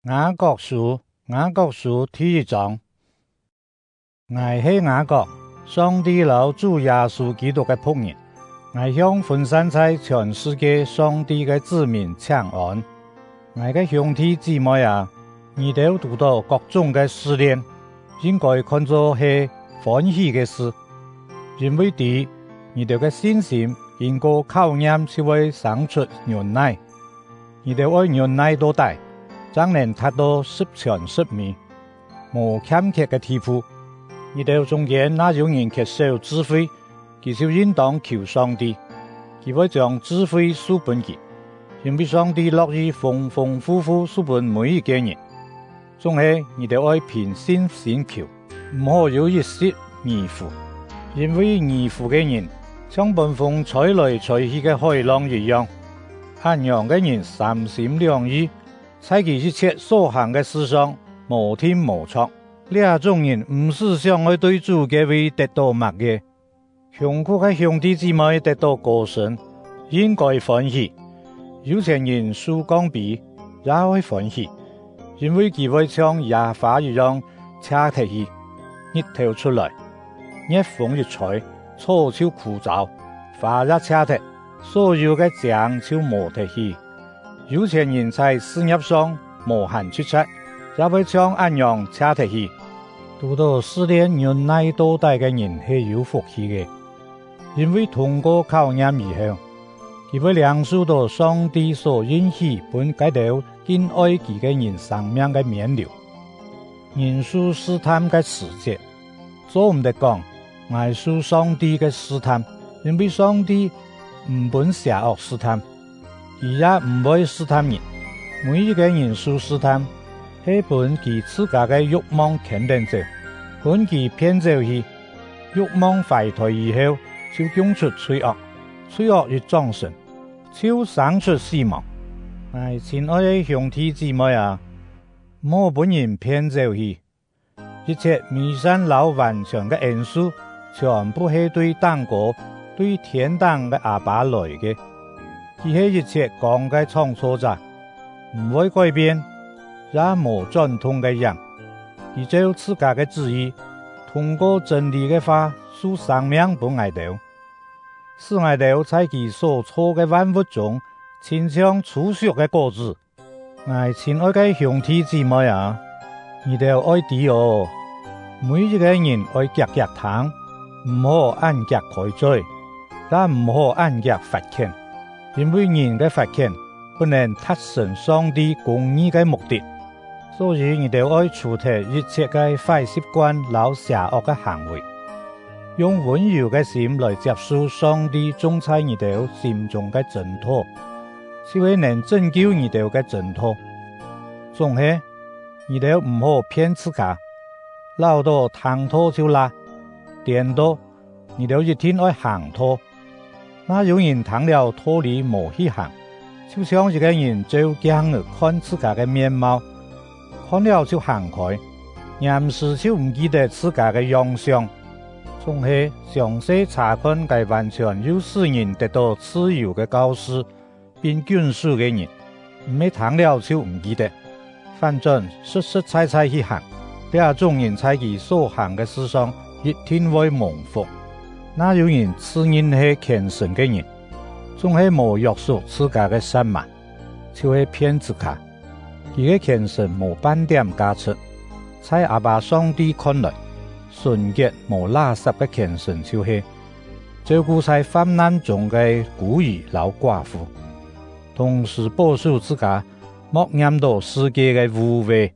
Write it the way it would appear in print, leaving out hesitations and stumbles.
雅各書第1章。我是雅各，上帝和主耶穌基督的僕人。我向分散在全世界上帝的子民請安。我的兄弟姊妹啊，你哋遇到各種的試煉，應該看作是歡喜的事，因為第你哋嘅信心經過考驗就會生出忍耐。你哋愛忍耐到底，才能達到十全十美，無欠缺嘅地步。你哋中間那有人缺少智慧，佢就應當求上帝，佢會將智慧賜俾佢，因為上帝樂意豐豐富富賜俾每一個人。總係你哋愛憑信心求，唔好有一時迷糊，因為迷糊嘅人像被風吹來吹去嘅海浪一樣。安養嘅人三心兩意，在佢一切所行嘅事上無添無錯。這種人唔是想要對主嘅位得到乜嘅。窮苦嘅兄弟姊妹得到高升，應該歡喜；有錢人受降卑，也會歡喜，因為佢會像野花一樣扯脱去。日頭出來，熱風一吹，草就枯燥，花也扯脱，所有嘅漿就磨脱去。有錢人在事業上無限出色，也會像安樣扯脱去。遇到試煉忍耐到底嘅人係有福氣嘅，因為通過考驗以後，佢會領受到上帝所應許本該到敬愛佢嘅人生命嘅免流。人受試探嘅時節，做唔得講，我受上帝嘅試探，因為上帝唔本邪惡試探，佢也唔會試探人。每一個人受試探，係本佢自家嘅慾望牽連者，本佢偏走去，慾望敗退以後，就供出罪惡，罪惡一長成，就生出死亡。親愛的兄弟姊妹啊，唔好本人偏走去，一切美善老完全嘅恩賜，全部係對等過對天堂嘅阿爸來嘅，佢係一切講嘅創造者，唔會改變，也無轉通嘅人。佢照自家嘅旨意，通過真理嘅話，賜生命俾我哋，使我哋在佢所造嘅萬物中，親像初熟嘅果子。親愛嘅兄弟姊妹啊，你哋愛知哦，每一個人愛夾夾糖，唔好按夾開嘴，但唔好按夾發鉗，因為人嘅發鉗不能達成上帝公義嘅目的。所以你哋愛除掉一切嘅壞習慣和邪惡嘅行為，用溫柔嘅心來接受上帝種在你哋心中嘅真土，就會能拯救你哋嘅真土。總係你哋唔好騙自家，老到躺拖就拉，顛倒你哋一天愛行拖。那有人躺了拖裏無去行，就像一個人照鏡兒看自家嘅面貌，看了就行開，暫時就唔記得自家嘅樣相。總係詳細查看該完全有使人得到自由嘅教師並眷屬嘅人，唔係躺了就唔記得，反正實實在在去行。這種人在佢所行嘅事上一定會蒙福。那有人自認係虔誠嘅人，總係無約束自家嘅散漫，就會騙自家。佢嘅虔誠無半點價值，在阿爸上帝看來，純潔無垃圾嘅虔誠就是照顧在患難中嘅孤兒老寡婦，同時保守自家，莫染到世界嘅污穢。